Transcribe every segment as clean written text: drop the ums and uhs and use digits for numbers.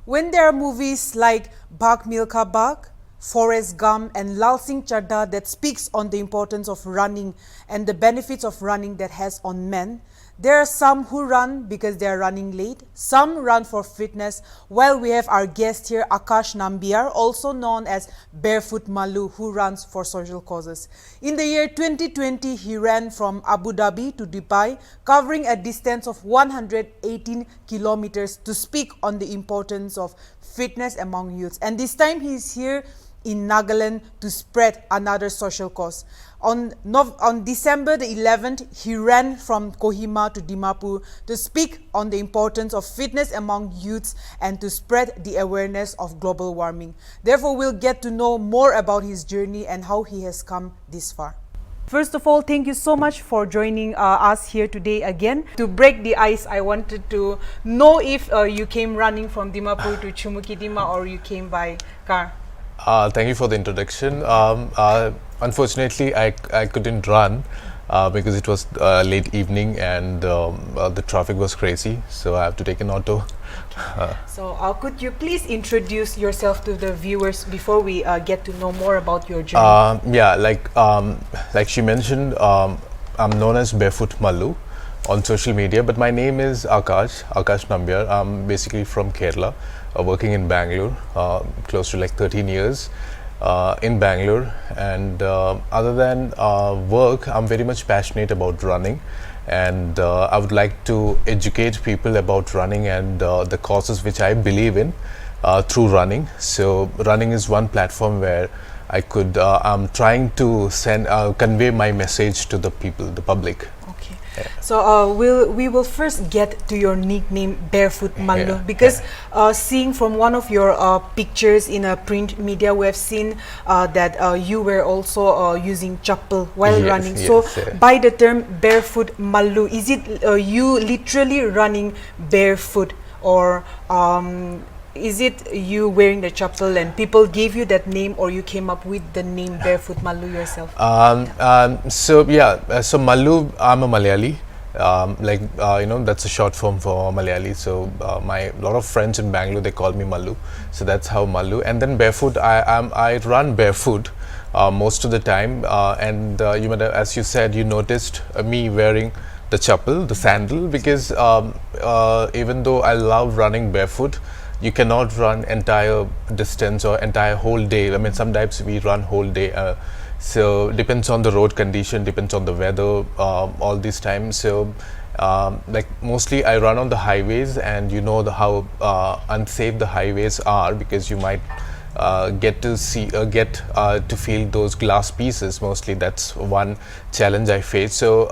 When there are movies like Bhag Milkha Bhag, Forrest Gump and Lal Singh Chaddha that speaks on the importance of running and the benefits of running that has on men, there are some who run because they are running late, some run for fitness, while we have our guest here, Akash Nambiar, also known as Barefoot Malu, who runs for social causes. In the year 2020, he ran from Abu Dhabi to Dubai, covering a distance of 118 kilometers to speak on the importance of fitness among youths. And this time he is here in Nagaland to spread another social cause. On December the 11th, he ran from Kohima to Dimapur to speak on the importance of fitness among youths and to spread the awareness of global warming. Therefore, we'll get to know more about his journey and how he has come this far. First of all, thank you so much for joining us here today again. To break the ice, I wanted to know if you came running from Dimapur to Chumukidima or you came by car. Thank you for the introduction. Unfortunately, I couldn't run because it was late evening and the traffic was crazy, so I have to take an auto. So could you please introduce yourself to the viewers before we get to know more about your journey? Yeah, like she mentioned, I'm known as Barefoot Malu on social media, but my name is Akash Nambiar. I'm basically from Kerala, working in Bangalore, close to like 13 years in Bangalore. And other than work, I'm very much passionate about running, and I would like to educate people about running and the causes which I believe in through running. So running is one platform where I'm trying to convey my message to the people, the public. Okay. So we will first get to your nickname Barefoot Malu, because seeing from one of your pictures in a print media, we have seen that you were also using chappal while running. So by the term Barefoot Malu, is it you literally running barefoot, or is it you wearing the chappal and people gave you that name, or you came up with the name Barefoot Malu yourself? So Malu, I'm a Malayali. That's a short form for Malayali. So my lot of friends in Bangalore, they call me Malu. So that's how Malu. And then barefoot, I run barefoot most of the time. And you might have, as you said, you noticed me wearing the chappal, the sandal, because even though I love running barefoot, you cannot run entire distance or entire whole day. I mean, sometimes we run whole day. So depends on the road condition, depends on the weather, all these times. So like mostly I run on the highways, and you know how unsafe the highways are, because you might get to feel those glass pieces. Mostly that's one challenge I face. So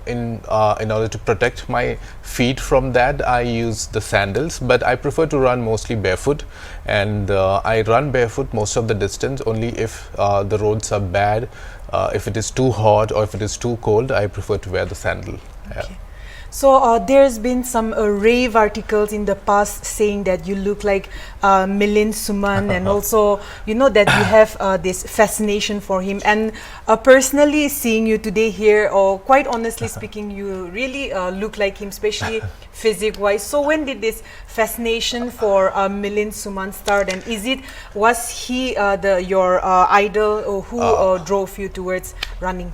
in order to protect my feet from that, I use the sandals, but I prefer to run mostly barefoot, and I run barefoot most of the distance. Only if the roads are bad, if it is too hot or if it is too cold, I prefer to wear the sandal. Okay. Yeah. So there's been some rave articles in the past saying that you look like Milind Suman, and also you know that you have this fascination for him. And personally seeing you today here, or quite honestly speaking, you really look like him, especially physique-wise. So when did this fascination for Milind Suman start, and was he your idol, or who drove you towards running?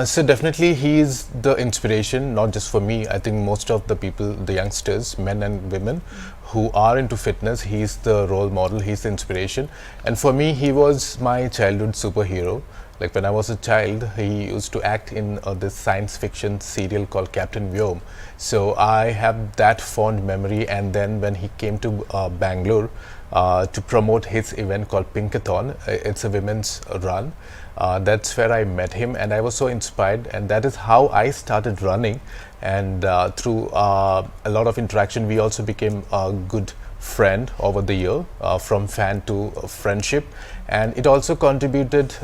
So definitely he is the inspiration, not just for me. I think most of the people, the youngsters, men and women who are into fitness, he's the role model, he's the inspiration. And for me, he was my childhood superhero. Like when I was a child, he used to act in this science fiction serial called Captain Vyom. So I have that fond memory. And then when he came to Bangalore to promote his event called Pinkathon, it's a women's run. That's where I met him, and I was so inspired, and that is how I started running. And through a lot of interaction, we also became a good friend over the year, from fan to friendship, and it also contributed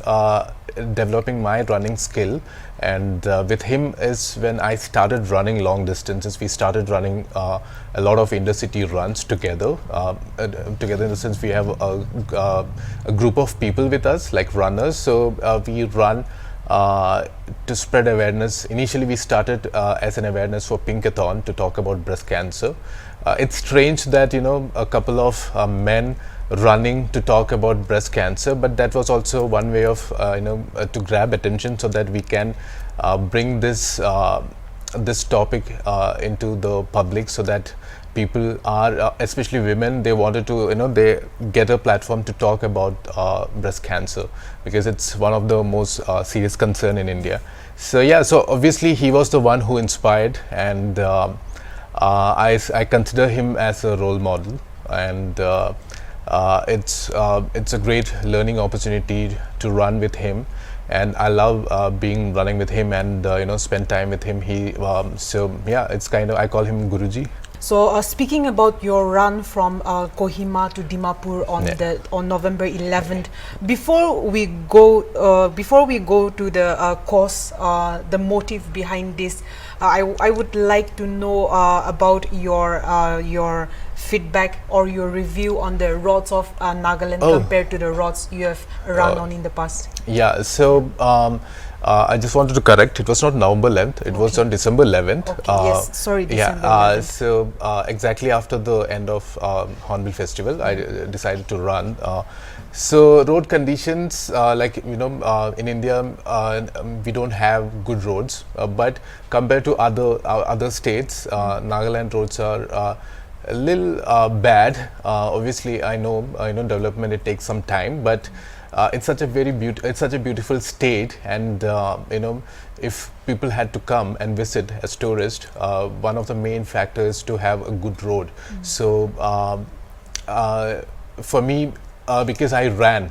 developing my running skill. And with him is when I started running long distances. We started running a lot of intercity runs together. Together in the sense, we have a group of people with us, like runners. So we run to spread awareness. Initially, we started as an awareness for Pinkathon to talk about breast cancer. It's strange that a couple of men running to talk about breast cancer, but that was also one way of to grab attention so that we can bring this topic into the public, so that people are especially women, they wanted to they get a platform to talk about breast cancer, because it's one of the most serious concern in India. So yeah, so obviously he was the one who inspired, and I consider him as a role model, and it's a great learning opportunity to run with him, and I love running with him, and spend time with him. So yeah, it's kind of, I call him Guruji. So speaking about your run from Kohima to Dimapur on November 11th, before we go to the cause, the motive behind this, I would like to know about your feedback or your review on the roads of Nagaland compared to the roads you have run on in the past. Yeah, so I just wanted to correct, it was not November 11th, it was on December 11th. Okay. Yes, sorry, December 11th. So exactly after the end of Hornbill Festival, I decided to run. So road conditions, in India, we don't have good roads, but compared to other states, Nagaland roads are a little bad. Obviously, I know development, it takes some time, but it's such a beautiful state, and if people had to come and visit as tourists, one of the main factors to have a good road. So for me, because I ran,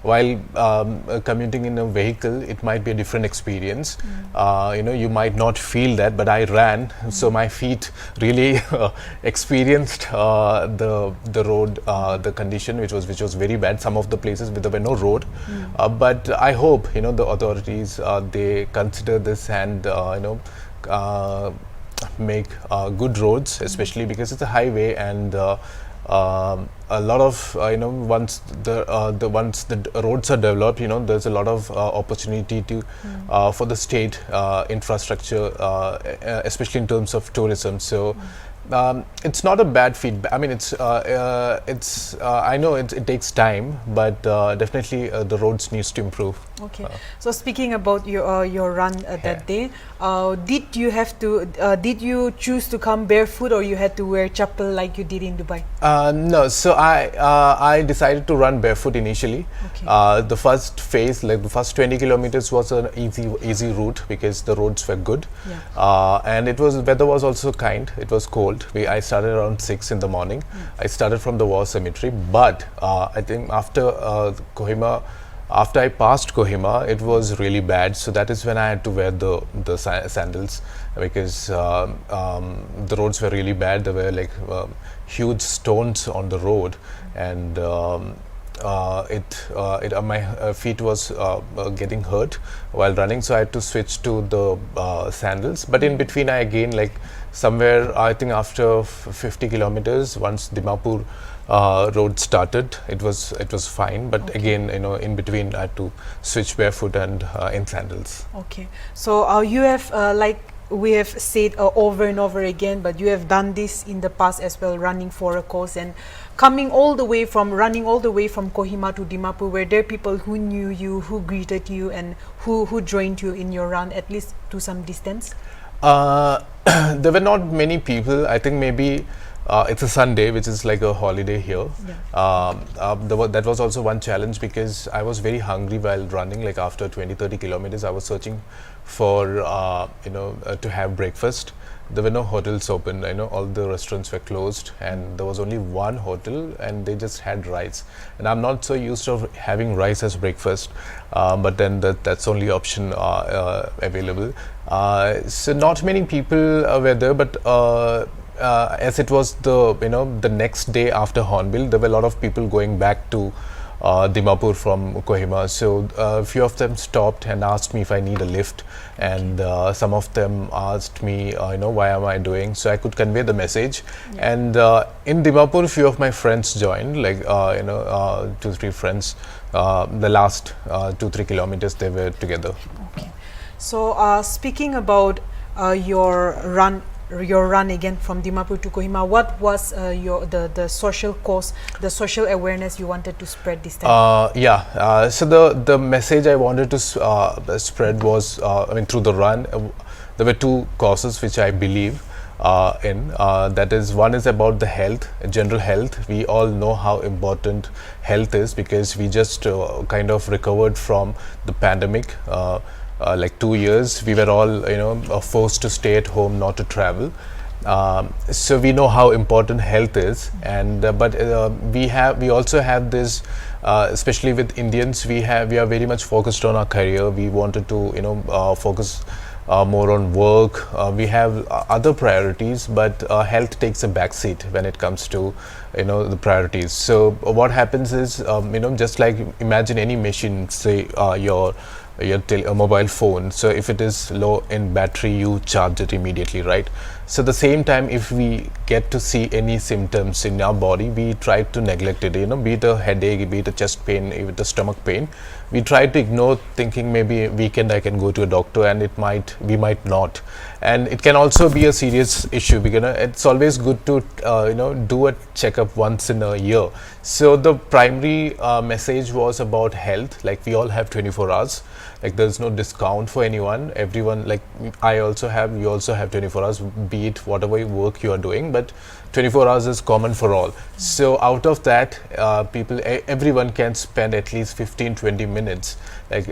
while commuting in a vehicle, it might be a different experience. You might not feel that, but I ran, so my feet really experienced the road, the condition, which was very bad. Some of the places there were no road, but I hope the authorities they consider this and make good roads, especially because it's a highway, and a lot of once the roads are developed, there's a lot of opportunity to for the state infrastructure, especially in terms of tourism. So it's not a bad feedback. I mean, it's I know it takes time, but definitely the roads needs to improve. Okay. So speaking about your run that day, did you choose to come barefoot, or you had to wear chappal like you did in Dubai? No. So I decided to run barefoot initially. Okay. The first phase, like the first 20 kilometers, was an easy route because the roads were good, and weather was also kind. It was cold. I started around 6 in the morning. I started from the war cemetery, but I think after Kohima. After I passed Kohima, it was really bad. So that is when I had to wear the sandals, because the roads were really bad. There were like huge stones on the road, and my feet was getting hurt while running. So I had to switch to the sandals. But in between, I again, like somewhere, I think after 50 kilometers, once Dimapur road started, it was fine, but again, in between I had to switch barefoot and in sandals. Okay, so you have like we have said over and over again, but you have done this in the past as well, running for a cause, and running all the way from Kohima to Dimapur. Were there people who knew you, who greeted you, and who joined you in your run, at least to some distance? There were not many people. I think maybe it's a Sunday, which is like a holiday here. That was also one challenge, because I was very hungry while running. Like after 20-30 kilometers, I was searching for to have breakfast. There were no hotels open. All the restaurants were closed, and there was only one hotel, and they just had rice. And I'm not so used to having rice as breakfast, but then that's only option available. So not many people were there, but as it was the next day after Hornbill, there were a lot of people going back to Dimapur from Kohima. So a few of them stopped and asked me if I need a lift, and some of them asked me, why am I doing? So I could convey the message. And in Dimapur, a few of my friends joined, like 2-3 friends. The last 2-3 kilometers they were together. Okay. So speaking about your run again from Dimapur to Kohima, what was the social cause, the social awareness you wanted to spread this time? So the message I wanted to spread was, through the run, there were two causes which I believe in. That is, one is about the health, general health. We all know how important health is, because we just kind of recovered from the pandemic. Like 2 years, we were all forced to stay at home, not to travel. So we know how important health is, and but we also have this, especially with Indians, we are very much focused on our career. We wanted to focus more on work. We have other priorities, but health takes a backseat when it comes to the priorities. So what happens is, just like imagine any machine, say your mobile phone. So if it is low in battery, you charge it immediately, right? So the same time, if we get to see any symptoms in our body, we try to neglect it, be it a headache, be it a chest pain, be it a stomach pain. We try to ignore, thinking maybe a weekend I can go to a doctor, and we might not. And it can also be a serious issue, because it's always good to do a checkup once in a year. So the primary message was about health. Like, we all have 24 hours. Like, there's no discount for anyone. Everyone, like I also have, you also have 24 hours, be it whatever work you are doing, but 24 hours is common for all. So out of that, everyone can spend at least 15-20 minutes, like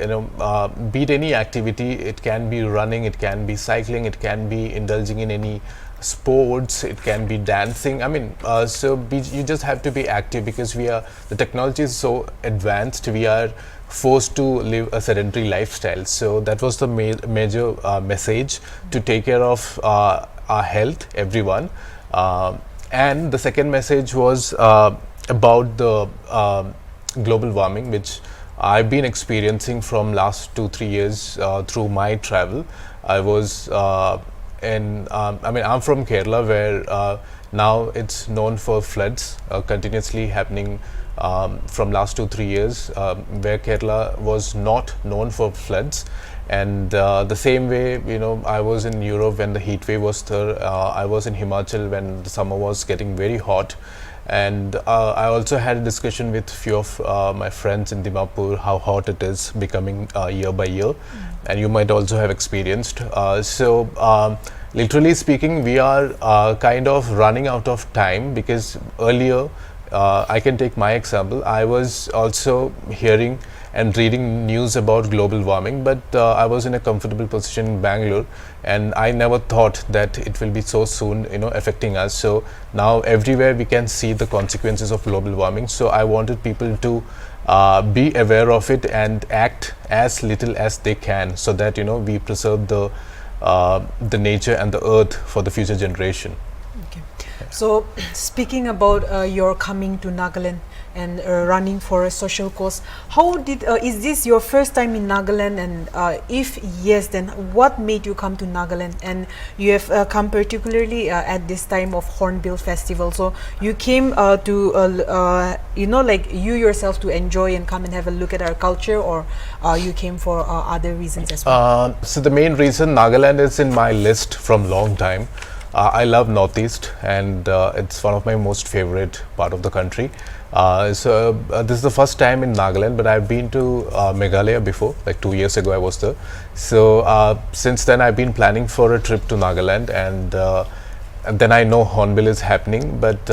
be it any activity. It can be running, it can be cycling, it can be indulging in any sports, it can be dancing. You just have to be active, because the technology is so advanced. We are forced to live a sedentary lifestyle. So that was the major message, to take care of our health, everyone. And the second message was about the global warming, which I've been experiencing from last 2-3 years through my travel. I was I'm from Kerala, where now it's known for floods continuously happening from last 2-3 years, where Kerala was not known for floods. And the same way, I was in Europe when the heat wave was there. I was in Himachal when the summer was getting very hot. And I also had a discussion with few of my friends in Dimapur, how hot it is becoming year by year. And you might also have experienced. Literally speaking, we are kind of running out of time, because earlier, I can take my example. I was also hearing and reading news about global warming, but I was in a comfortable position in Bangalore, and I never thought that it will be so soon affecting us. So now everywhere we can see the consequences of global warming. So I wanted people to be aware of it and act as little as they can, so that we preserve the nature and the earth for the future generation. Okay. So speaking about your coming to Nagaland and running for a social cause, is this your first time in Nagaland? And if yes, then what made you come to Nagaland? And you have come particularly at this time of Hornbill Festival. So you came to you yourself to enjoy and come and have a look at our culture, or you came for other reasons as well? So the main reason, Nagaland is in my list from long time. I love Northeast, and it's one of my most favorite part of the country. This is the first time in Nagaland, but I've been to Meghalaya before, like 2 years ago I was there. So since then I've been planning for a trip to Nagaland, and then I know Hornbill is happening, but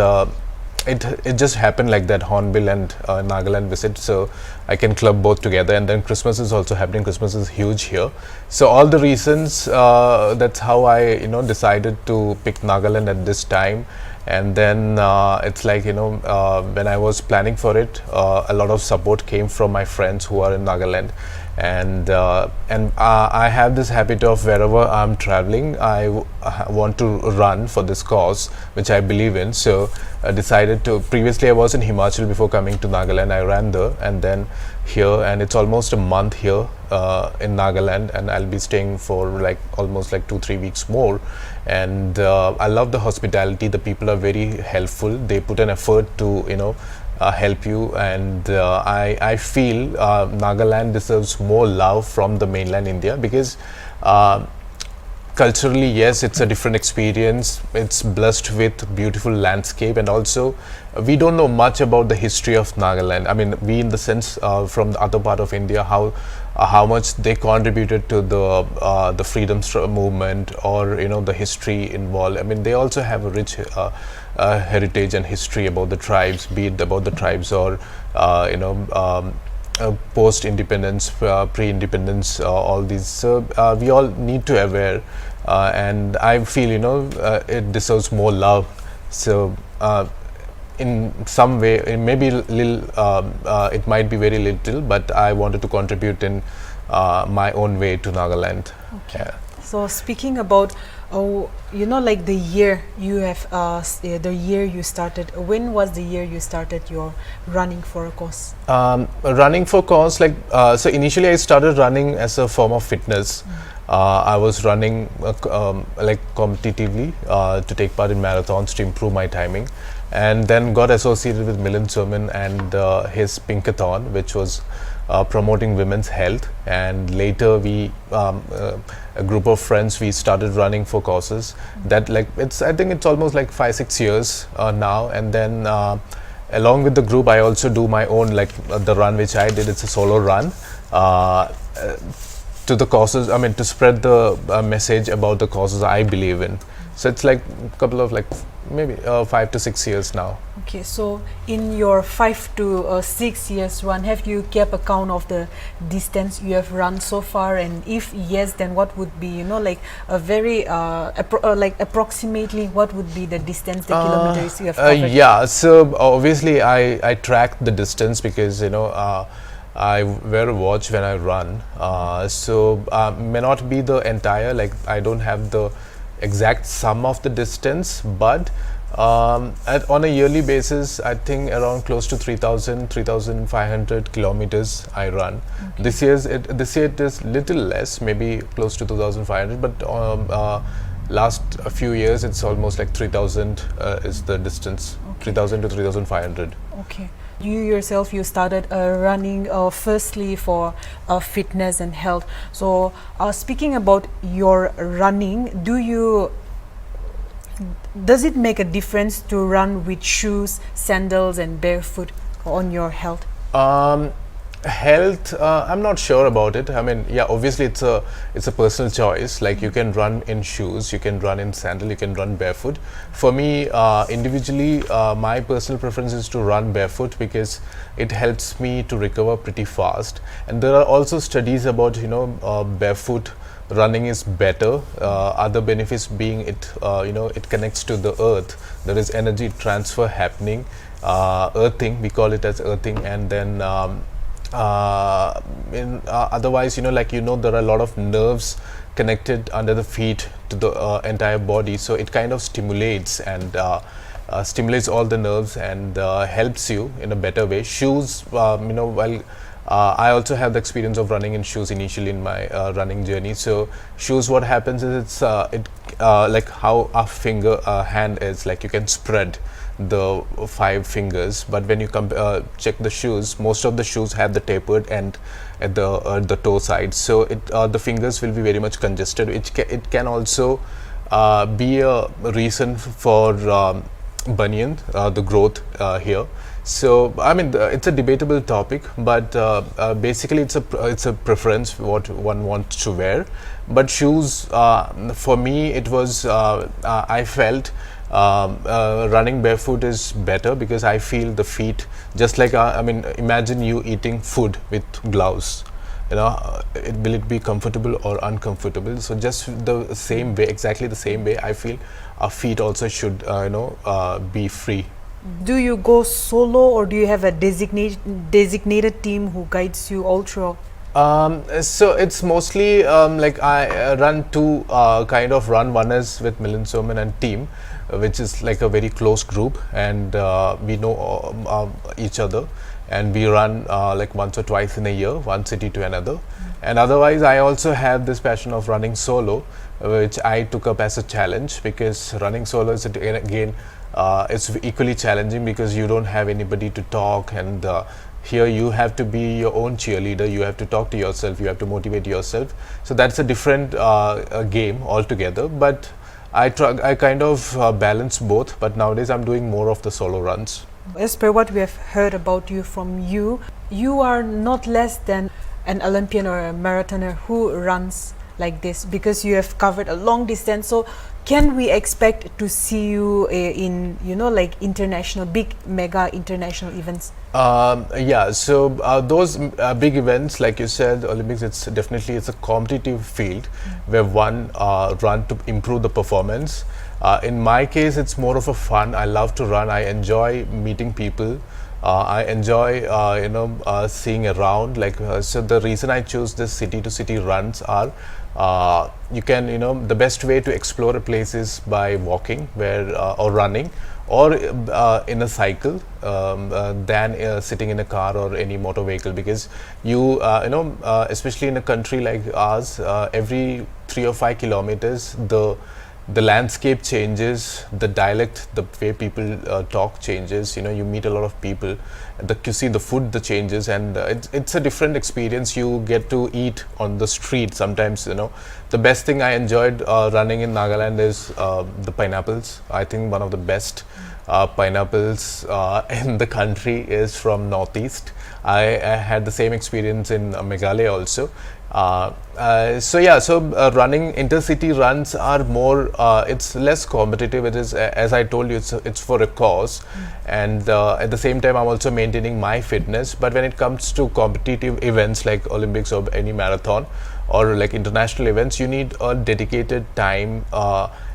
it just happened like that, Hornbill and Nagaland visit, so I can club both together. And then Christmas is also happening. Christmas is huge here. So all the reasons, that's how I decided to pick Nagaland at this time. And then it's like when I was planning for it, a lot of support came from my friends who are in Nagaland. and I have this habit of wherever I'm traveling, want to run for this cause which I believe in. So I decided to. Previously, I was in Himachal before coming to Nagaland. I ran there, and then here, and it's almost a month here in Nagaland, and I'll be staying for like almost like 2-3 weeks more. And I love the hospitality. The people are very helpful. They put an effort to help you, and I feel Nagaland deserves more love from the mainland India, because culturally, yes, it's a different experience. It's blessed with beautiful landscape, and also we don't know much about the history of Nagaland. I mean, we in the sense from the other part of India, how much they contributed to the freedom movement, or the history involved. I mean, they also have a rich heritage and history about the tribes, be it about the tribes or post-independence, pre-independence, all these. So we all need to aware, and I feel it deserves more love. So in some way, it may be little, it might be very little, but I wanted to contribute in my own way to Nagaland. Okay. Yeah. So speaking about, like the year you have, the year you started. When was the year you started your running for a cause? Running for cause, like so. Initially, I started running as a form of fitness. I was running like competitively to take part in marathons to improve my timing, and then got associated with Suman and his Pinkathon, which was promoting women's health. And later we a group of friends, we started running for causes that, like, I think it's almost like 5-6 years now. And then along with the group, I also do my own, like the run which I did, it's a solo run to the causes, I mean, to spread the message about the causes I believe in. So it's like a couple of, like, maybe 5 to 6 years now. Okay, so in your 5 to 6 years run, have you kept account of the distance you have run so far? And if yes, then what would be, like a very, like approximately what would be the distance, the kilometers you have covered? Yeah, so obviously I track the distance, because I wear a watch when I run, so may not be the entire, like I don't have the exact sum of the distance, but on a yearly basis, I think around close to 3,500 kilometers I run. Okay. This year it is little less, maybe close to 2,500, but last a few years it's almost like 3,000 is the distance. Okay. 3,000 to 3,500. Okay. You yourself, you started running firstly for fitness and health. So speaking about your running, does it make a difference to run with shoes, sandals and barefoot on your health? Health, I'm not sure about it. I mean, yeah, obviously it's a personal choice. Like, you can run in shoes, you can run in sandal, you can run barefoot. For me, individually, my personal preference is to run barefoot, because it helps me to recover pretty fast. And there are also studies about barefoot running is better. Other benefits being it connects to the earth. There is energy transfer happening, earthing, we call it as earthing. And then otherwise, there are a lot of nerves connected under the feet to the entire body, so it kind of stimulates and stimulates all the nerves and helps you in a better way. Shoes, while I also have the experience of running in shoes initially in my running journey. So shoes, what happens is it's like how a hand is, like you can spread the 5 fingers, but when you check the shoes, most of the shoes have the tapered end at the toe side, so the fingers will be very much congested. It can also be a reason for bunion, the growth here. So I mean, it's a debatable topic, but basically it's a preference what one wants to wear. But shoes, for me, it was I felt running barefoot is better, because I feel the feet, just like I mean, imagine you eating food with gloves. Will it be comfortable or uncomfortable? So just the same way, exactly the same way, I feel our feet also should be free. Do you go solo, or do you have a designated team who guides you all through? So it's mostly like I run two kind of run. One is with Milan Suman and team, which is like a very close group, and we know each other, and we run like once or twice in a year, one city to another. And otherwise, I also have this passion of running solo, which I took up as a challenge, because running solo is again it's equally challenging because you don't have anybody to talk, and here you have to be your own cheerleader. You have to talk to yourself, you have to motivate yourself. So that's a different game altogether, but I kind of balance both, but nowadays I'm doing more of the solo runs. As per what we have heard about you from you, you are not less than an Olympian or a marathoner who runs like this, because you have covered a long distance. So can we expect to see you in, you know, like international, big mega international events? Yeah, so those big events, like you said, Olympics, it's a competitive field where one run to improve the performance. In my case, it's more of a fun. I love to run. I enjoy meeting people. I enjoy seeing around. So the reason I choose this city to city runs are you can, the best way to explore a place is by walking or running, or in a cycle, than sitting in a car or any motor vehicle, because especially in a country like ours, every 3 or 5 kilometers the landscape changes, the dialect, the way people talk changes. You meet a lot of people, you see the food, the changes, and it's a different experience. You get to eat on the street sometimes. The best thing I enjoyed running in Nagaland is the pineapples. I think one of the best pineapples in the country is from Northeast. I had the same experience in Meghalaya also. Running intercity runs are more, it's less competitive. It is, as I told you, it's for a cause, and at the same time I'm also maintaining my fitness. But when it comes to competitive events like Olympics or any marathon or like international events, you need a dedicated time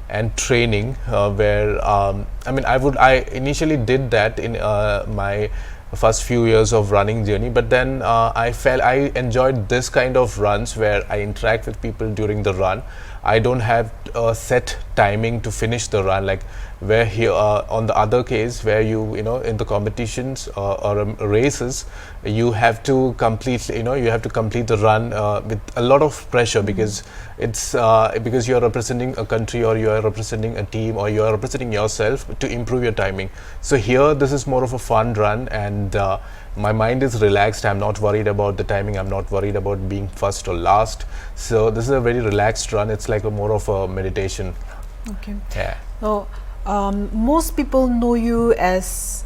and training, where I initially did that in my first few years of running journey, but then I enjoyed this kind of runs where I interact with people during the run. I don't have a set timing to finish the run, like where here on the other case where in the competitions or races, you have to complete the run with a lot of pressure, because it's because you are representing a country, or you are representing a team, or you are representing yourself to improve your timing. So here this is more of a fun run, and my mind is relaxed. I'm not worried about the timing. I'm not worried about being first or last. So this is a very relaxed run. It's like more of a meditation. Okay. Yeah. So most people know you as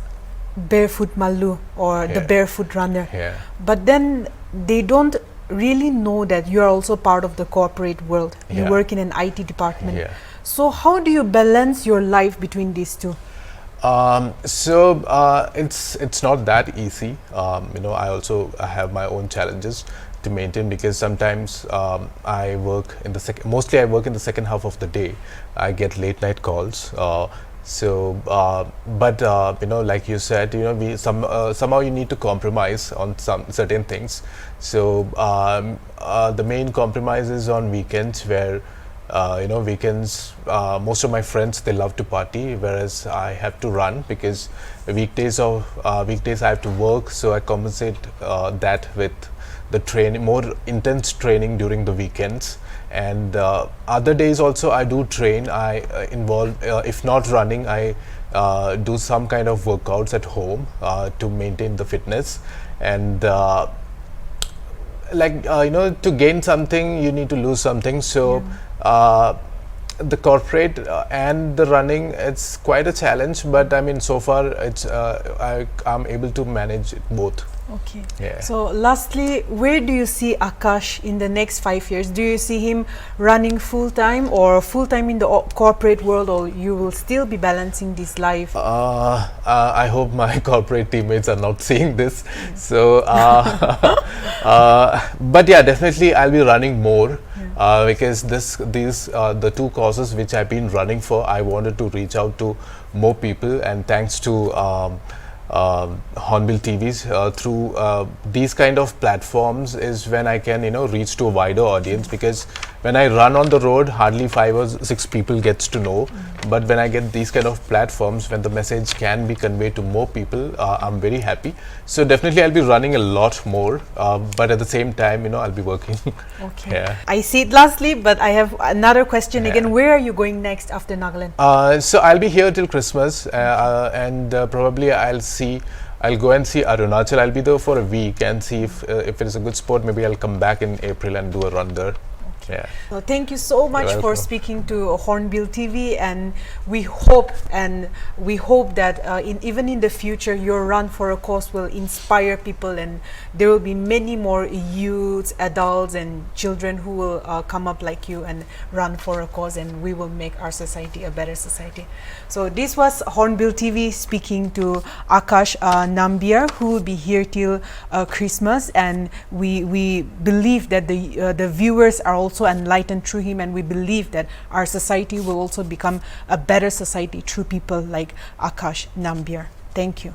Barefoot Malu, or the barefoot runner. Yeah. But then they don't really know that you are also part of the corporate world. You work in an IT department. Yeah. So how do you balance your life between these two? It's not that easy. I also have my own challenges to maintain, because sometimes I work in the mostly I work in the second half of the day. I get late night calls. Like you said, somehow you need to compromise on some certain things. So the main compromise is on weekends, where weekends, most of my friends, they love to party, whereas I have to run, because weekdays I have to work. So I compensate that with the more intense training during the weekends. And other days also I do train. I involve, if not running, I do some kind of workouts at home to maintain the fitness. And to gain something, you need to lose something. So the corporate and the running, it's quite a challenge, but so far it's I'm able to manage it both. Okay. Yeah. So lastly, where do you see Akash in the next 5 years? Do you see him running full-time, or full-time in the corporate world, or you will still be balancing this life? I hope my corporate teammates are not seeing this. So, but yeah, definitely I'll be running more, because the two causes which I've been running for, I wanted to reach out to more people, and thanks to Hornbill TVs. Through these kind of platforms is when I can reach to a wider audience, because when I run on the road, hardly 5 or 6 people gets to know. But when I get these kind of platforms, when the message can be conveyed to more people, I'm very happy. So definitely I'll be running a lot more, but at the same time, I'll be working. Okay. Yeah. I see it lastly, but I have another question Yeah. again. Where are you going next after Nagaland? So I'll be here till Christmas, and probably I'll go and see Arunachal. I'll be there for a week and see if it is a good sport. Maybe I'll come back in April and do a run there. Yeah. So thank you so much for welcome. speaking to Hornbill TV, and we hope that even in the future your run for a cause will inspire people, and there will be many more youths, adults and children who will come up like you and run for a cause, and we will make our society a better society. So this was Hornbill TV speaking to Akash Nambiar, who will be here till Christmas, and we believe that the viewers are also enlightened through him, and we believe that our society will also become a better society through people like Akash Nambiar. Thank you.